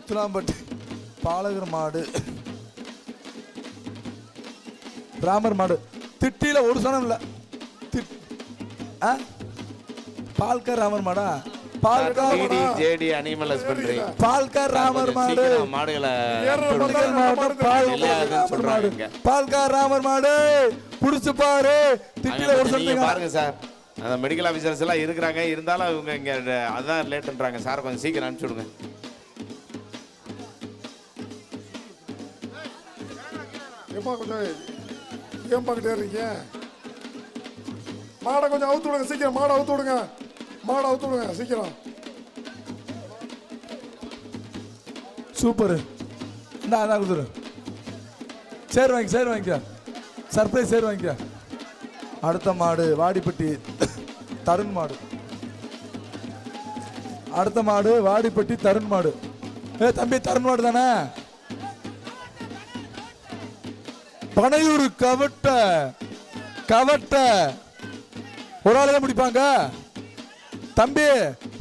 முத்துலாம்பட்டி பாலகர் மாடு, ராமர் மாடு. திட்டியில ஒரு சனம் இல்ல. பால்கர் ராமர் மாடா? ஜேடி அனிமல் ஹஸ்பண்டரி பால்கர் ராமர் மாடு. மாடுகளை பால்கர் ராமர் மாடு புடிச்சு பாரு. திட்டில ஒரு சனம் பாருங்க சார். அந்த மெடிக்கல் ஆபீசர்ஸ் எல்லாம் இருக்கிறாங்க, இருந்தாலும் அவங்க இங்க அதான் லேட்ன்றாங்க சார். கொஞ்சம் சீக்கிரம் அனுப்பிச்சு விடுங்க. எப்பா கொஞ்சம் ஏன் பார்க்கிட்டே இருக்கீங்க? மாடை கொஞ்சம் அவுத்து விடுங்க சீக்கிரம். மாடை அவுத்து விடுங்க, மாடை அவுத்து விடுங்க சீக்கிரம். சூப்பர். நான் கொடுத்துரு. சேர் வாங்கி, சேர் வாங்கிக்க. சர்ப்ரைஸ் சேர் வாங்கிக்க. அடுத்த மாடு வாடிப்பட்டி தருண் மாடு. அடுத்த மாடு வாடிப்பட்டி தருண் மாடு. தம்பி தருண் மாடு தானே? பனையூர் கவட்ட கவட்ட ஒரு ஆளே முடிப்பாங்க தம்பி.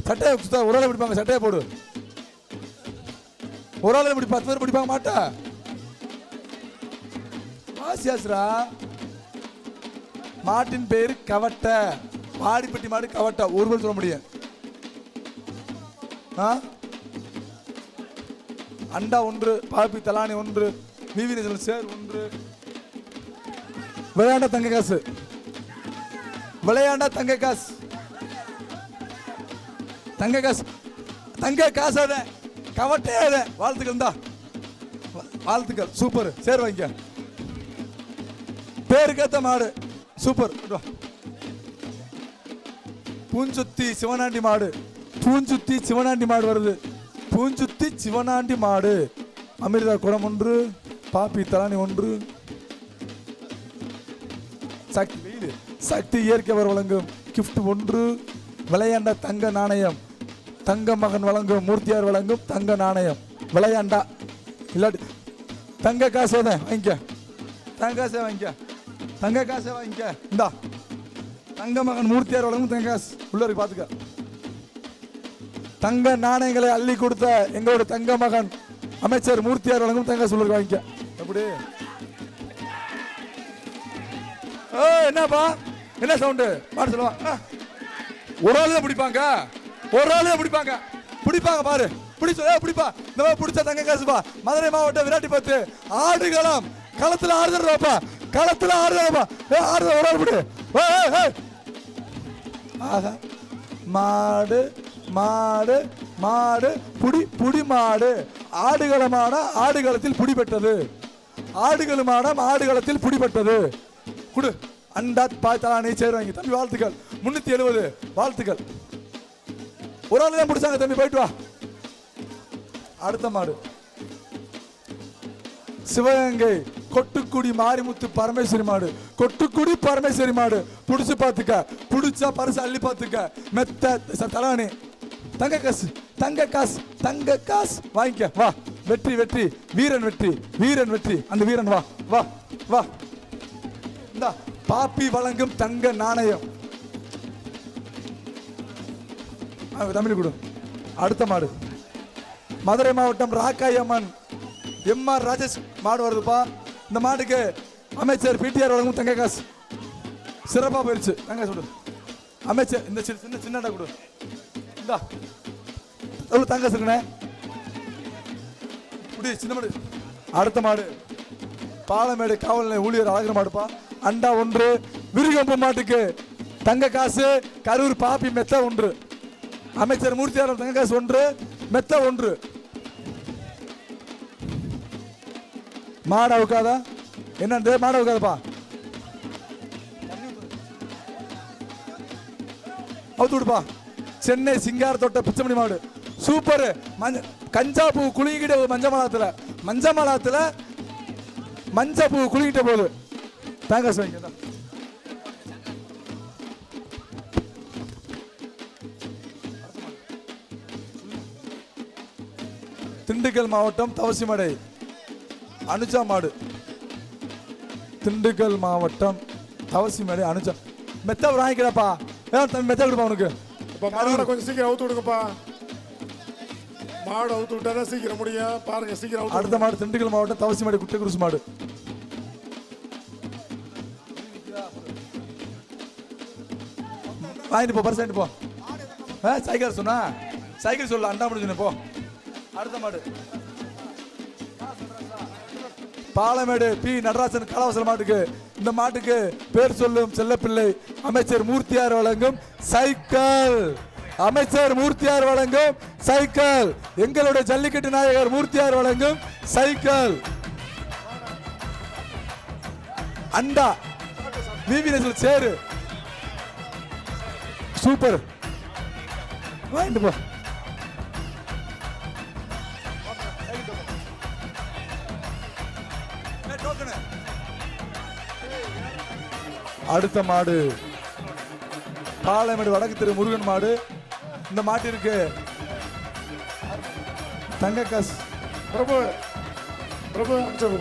சட்டையை ஒரு ஆளே முடிப்பாங்க. சட்டையை போடு. ஒரு ஆளே முடி 10 பேர் முடிப்பாங்க மாட்டா. ஆசியாஸ்ரா மாட்டின் பேரு கவட்ட. வாடிப்பட்டி மாடு கவட்ட. ஒரு பேர் சொல்ல முடியும். அண்டா 1, பாப்பி தலானி 1, விவி சேர் 1. விளையாண்ட தங்க காசு, விளையாண்ட தங்க காசு, தங்க காசு, தங்க காசு. அத கவட்டே அத. வாழ்த்துக்கள் தான், வாழ்த்துக்கள். சூப்பர். சேர் வாங்கிக்க. பேருக்கேத்த மாடு சூப்பர். பூஞ்சுத்தி சிவனாண்டி மாடு. பூஞ்சுத்தி சிவனாண்டி மாடு வருது. பூஞ்சுத்தி சிவனாண்டி மாடு. அமிர்தா குடம் 1, பாப்பி தலானி 1. சக்தி வெயில் சக்தி இயற்கை வழங்கும் கிஃப்ட் 1. விளையாண்ட தங்க நாணயம். தங்க மகன் வழங்கும் மூர்த்தியார் வழங்கும் தங்க நாணயம். விளையாண்டா இல்லாட்டி தங்க காசை வாங்கிக்க. தங்க காசை வாங்கிக்க. தங்க காசை வாங்கிக்க. இந்தா தங்க மகன் மூர்த்தியார் வழங்கும் தங்க காசு உள்ள இருக்கு பாத்துக்க. தங்க நாணயங்களை அள்ளி கொடுத்த எங்களோட தங்க மகன் அமைச்சர் மூர்த்தியார் வழங்கும் தங்க காசு உள்ள இருக்கு வாங்கிக்க. எப்படி என்னப்பா என்ன சவுண்டு பாரு சொல்லுவா. ஒரு ஆளு பிடிப்பாங்க, ஒரு ஆளு பிடிப்பாங்க. பிடிப்பாங்க பாரு. பிடிப்பா. இந்த மாதிரி பிடிச்ச தங்க காசுப்பா. மதுரை மாவட்டம் விராட்டி பத்து ஆடுகளம். களத்துல ஆடுறப்பா, களத்துல ஆடுறப்பா. ஆடுற ஒரு ஆள் பிடி. ஆஹா மாடு மாடு மாடு புடி புடி மாடு. ஆடுகளமான ஆடுகளத்தில் பிடிபட்டது. ஆடுகளமான ஆடுகளத்தில் பிடிபட்டது. குடு. அண்டா பாய்த்தலானே சேர் வாங்கி தம்பி. வாழ்த்துக்கள். 370 வாழ்த்துக்கள். ஒரு ஆள் தான் பிடிச்சாங்க தம்பி. போயிட்டு வா. அடுத்த மாடு சிவகங்கை கொட்டுக்குடி மாரிமுத்து பரமேஸ்வரி மாடு. கொட்டுக்குடி பரமேஸ்வரி மாடு. புடிச்சு பாத்துக்க. புடிச்சா பரிசு அள்ளி பாத்துக்க. மெத்த தலானி தங்க காசு, தங்க காசு, தங்க காசு வாங்கிக்க. வா. வெற்றி வெற்றி வீரன் வெற்றி, வீரன் வெற்றி. அந்த வீரன் வா வா வா. இந்த பாப்பி வழங்கும் தங்க நாணயம். தமிழ் கொடு. அடுத்த மாடு மதுரை மாவட்டம் ராக்காயம்மன் எம்ஆர் ராஜேஷ் மாடு வருதுப்பா. இந்த மாட்டுக்கு அமைச்சர் பிடிஆர் வழங்கும் தங்க காசு. சிறப்பா போயிருச்சு. தங்க காசு கொடு அமைச்சர். இந்த சின்ன சின்னடா கொடு. இந்தா எவ்வளவு தங்க காசு இருக்குண்ணே. சின்ன மாடு. அடுத்த மாடு பாலமேடு காவல் நிலைய ஊழியர் அழகர் மாடுப்பா. அண்டா 1. விருகம்பு மாட்டுக்கு தங்க காசு. கரூர் பாப்பி மெத்த 1. அமைச்சர் மூர்த்தியார் தங்க காசு 1, மெத்த 1. மாடு அவுக்காதா என்ன மாடு அவுக்காதப்பா. அவுத்து விடுப்பா. சென்னை சிங்கார தொட்ட பிச்சமணி மாடு சூப்பர். கஞ்சா பூ குளிக்கிட்ட மஞ்சமலாத்துல, மஞ்சமலாத்துல மஞ்சா பூ குளிக்கிட்ட போது தாங்க வாங்க. திண்டுக்கல் மாவட்டம் தவசிமடை அனுஜா மாடு. திண்டுக்கல் மாவட்டம் தவசிமடை அனுஜா. மெத்த வாங்கிக்கிறப்பா. மெத்த கொடுப்பா உனக்கு. கொஞ்சம் சீக்கிரம் அவுத்து விடுங்கப்பா. மாடு அவுத்து விட்டாதான் சீக்கிரம் முடியும். பாருங்க சீக்கிரம் அவுத்து அடுத்த மாடு திண்டுக்கல் மாவட்டம் தவசி மாடு குட்டை குருசு மாடு. வாங்கிட்டு போ, பரிசு வாங்கிட்டு போ. சைக்கிள் சொன்னா சைக்கிள் சொல்ல அண்டா முடிஞ்சு போ. அடுத்த மாடு பாலமேடு பி நடராசன் காலவாசல் மாட்டுக்கு. இந்த மாட்டுக்கு பேர் சொல்லும் செல்லப்பிள்ளை அமைச்சர் மூர்த்தியார் வழங்கும் சைக்கிள். அமைச்சர் மூர்த்தியார் வழங்கும் சைக்கிள். எங்களுடைய ஜல்லிக்கட்டு நாயகர் மூர்த்தியார் வழங்கும் சைக்கிள். அண்டா விவிஎஸ்ல சேரு சூப்பர் வாங்கிட்டு போ. அடுத்த மாடு பாலமேடு வடக்கு திரு முருகன் மாடு. இந்த மாட்டிற்கு தங்க காசு. பிரபு பிரபு அமைச்சர்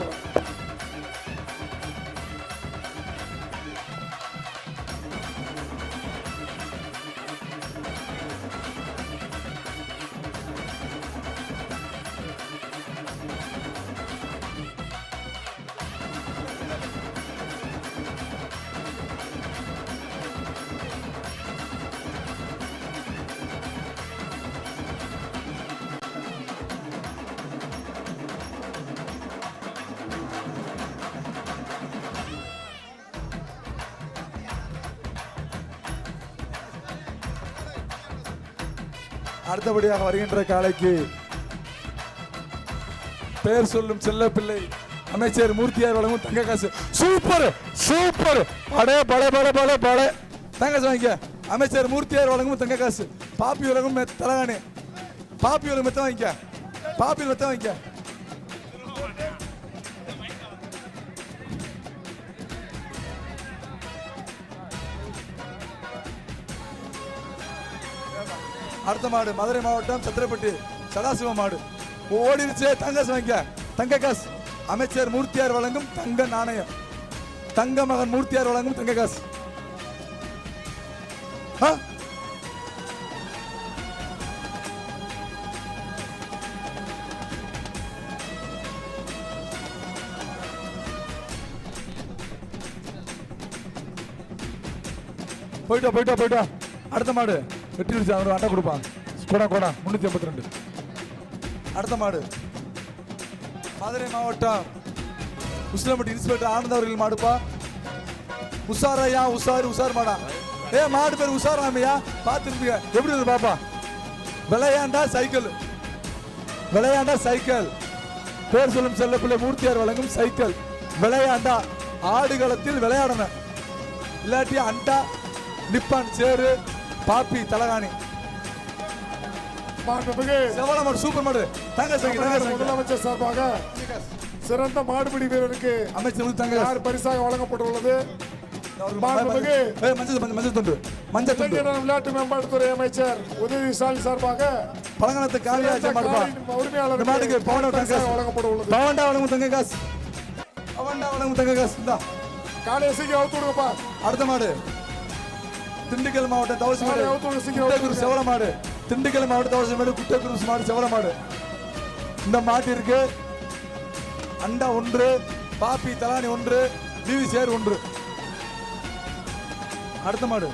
அடுத்தபடியாக வருகின்ற காலைக்கு பெயர் சொல்லும் செல்லப்பிள்ளை அமைச்சர் மூர்த்தியார் வழங்கும் தங்க காசு. சூப்பர் சூப்பர் படே படே படே படே படே தங்க காசு வாங்கிக்க. அமைச்சர் மூர்த்தியார் வழங்கும் தங்க காசு. பாப்பி வழங்கும் தலகாணி. பாப்பி வழங்கும் மெத்த வாங்கிக்க. பாப்பி மெத்த வாங்கிக்க. அடுத்த மாடு மதுரை மாவட்டம் சத்திரப்பட்டி சதாசிவ மாடு. ஓடிருச்சு. தங்க காசு வாங்கிக்க. தங்க காசு. அமைச்சர் மூர்த்தியார் வழங்கும் தங்க நாணயம். தங்க மகன் மூர்த்தியார் வழங்கும் தங்க காசு. போயிட்டா போயிட்டா போயிட்டா. அடுத்த மாடு வெற்றி அவர் அட்டை கொடுப்பான். கோடா கோடா 382. அடுத்த மாடு மதுரை மாவட்டம் உசிலம்பட்டி இன்ஸ்பெக்டர் ஆனந்த் அவர்கள் மாடுப்பா. உஷாரையா உஷார் உஷார் மாடா. மாடு பேர் உஷாராமையா பார்த்துருப்பீங்க. எப்படி இருக்கு பாப்பா? விளையாண்டா சைக்கிள். விளையாண்டா சைக்கிள். பேர் சொல்லும் செல்லப்பிள்ளை மூர்த்தியார் வழங்கும் சைக்கிள். விளையாண்டா ஆடுகளத்தில் விளையாடணும். இல்லாட்டி அண்டா நிப்பான் சேரு பாப்பி தலகாணி. செவல மாடு சூப்பர் மாடு. தங்க சைக்கிள். முதலமைச்சர் சார்பாக சிறந்த மாடுபிடி வீரருக்கு அமைச்சர் தங்க யார் பரிசாக வழங்கப்பட்டுள்ளது. விளையாட்டு மேம்பாட்டுத்துறை அமைச்சர் உதவி ஸ்டாலின் சார்பாக பழங்கனத்து காளியாஜி உரிமையாளர் வழங்கப்பட உள்ளது. பவண்டா வழங்கும் தங்க காசு. பவண்டா வழங்கும் தங்க காசு. காலையை சீக்கிரம் அவுத்து விடுங்கப்பா. அடுத்த மாடு திண்டுக்கல் மாவட்டம் தவசி மாடு குட்டகுரு செவல மாடு. திண்டுக்கல் மாவட்டம் தவசி மாடு குட்டகுரு மாடு செவல மாடு. இந்த மாட்டிற்கு அண்டா 1, பாப்பி தலானி 1, டிவி சேர் 1. அடுத்த மாடு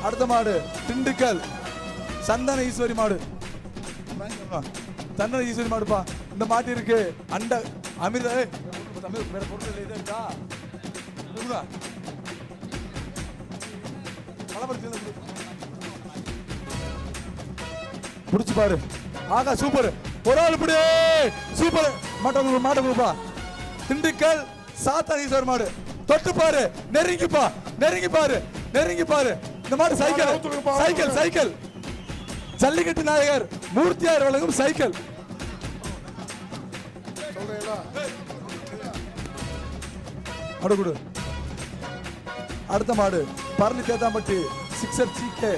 அடுத்த மாடு திண்டுக்கல் சந்தன ஈஸ்வரி மாடு. சந்தன ஈஸ்வரி மாடுப்பா. இந்த மாட்டிற்கு அண்டா அமிர்த வேற பொருள் இருக்கா? புடிச்சு பாரு. ஆகா சூப்பர். ஒரு ஆள் இப்படி சூப்பர். மாட்ட கொடுப்பா. திண்டுக்கல் சாத்தனீஸ்வர் மாடு. தொட்டு பாரு. நெருங்கி பாரு. நெருங்கி பாரு. இந்த மாடு சைக்கிள் சைக்கிள் சைக்கிள். ஜல்லிக்கட்டு நாயகர் மூர்த்தியார் வழங்கும் சைக்கிள். அடுக்குடு. அடுத்த மாடு பரணி தேத்தாம்பட்டி சிக்ஸர் சீக்கே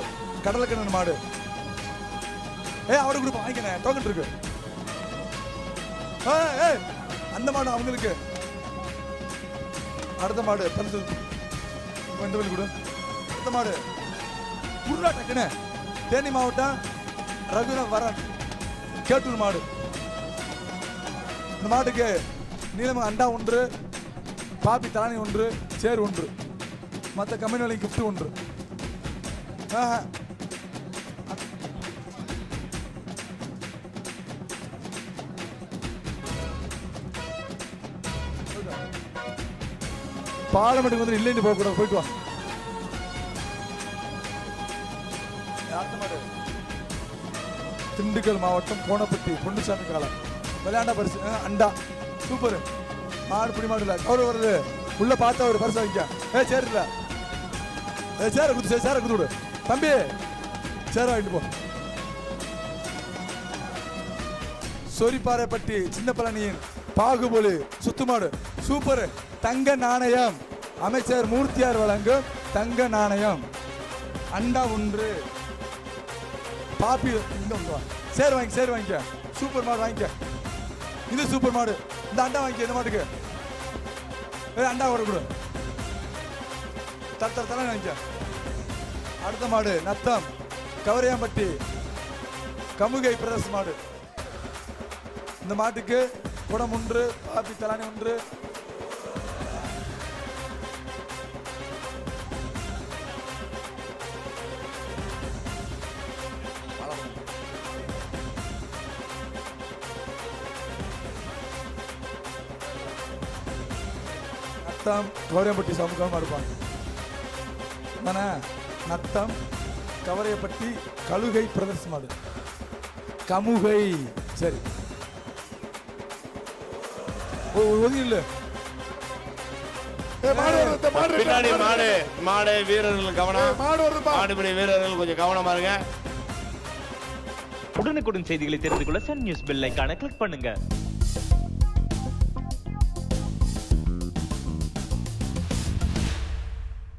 கடலக்கண்ணன் மாடு. அவரு குரூப் வாங்கிக்கணும். டோக்கன் இருக்கு. அந்த மாடு அவங்களுக்கு. அடுத்த மாடு அடுத்த மாடு உருளா டக்குன்னு தேனி மாவட்டம் ரகுநாத் வரன் கேட்டூர் மாடு. இந்த மாட்டுக்கு நீளம் அண்டா 1, பாப்பி தலானி 1, சேர் 1, மற்ற கம்பெனி விலை கிஃப்ட் 1. பார்லமெண்ட்டுக்கு வந்து இல்லைன்னு போக கூடாது, போயிட்டு வா. அடுத்த மாடு திண்டுக்கல் மாவட்டம் கோணப்பட்டி பொன்னுசாமி காலம் விளையாண்டா பரிசு அண்டா சூப்பர் மாடு. பிடி மாடு இல்லை கௌரவ வருது உள்ள பார்த்தா ஒரு பரிசு வாங்கிக்க. சேர் இல்லை சேர குத்து, சேர குத்து விடு தம்பி, சேர வாங்கிட்டு போ. சொரிப்பாறைப்பட்டி சின்ன பழனியின் பாகுபலி சுத்துமாடு சூப்பர். தங்க நாணயம் அமைச்சர் மூர்த்தியார் வழங்கும் தங்க நாணயம். அண்டா 1 பாப்பி இங்க சேர் வாங்கி, சேர் வாங்கிக்க. சூப்பர் மாடு வாங்கிக்க. இது சூப்பர் மாடு. இந்த அண்டா வாங்கிக்க. இந்த மாட்டுக்கு அண்டா வர கொடு. தலை வாங்கிக்க. அடுத்த மாடு நத்தம் கவரையாம்பட்டி கமுகை பிரதர்ஸ் மாடு. இந்த மாட்டுக்கு குடம் 1, பாப்பி தலானி 1. நத்தம் கவரையப்பட்டி சமூகமாக இருப்பாங்க தானே. நத்தம் கவரையப்பட்டி கழுகை பிரதர்ஸ் மாடு கமுகை. சரி ஒதுங்கி இல்லை. பின்னாடி மாடு வீரர்கள் கவனம். மாடுபிடி வீரர்கள் கொஞ்சம் கவனமா இருங்க. உடனுக்குடன் செய்திகளை தெரிந்து கொள்ள சன் நியூஸ் பெல் ஐகானை கிளிக் பண்ணுங்க.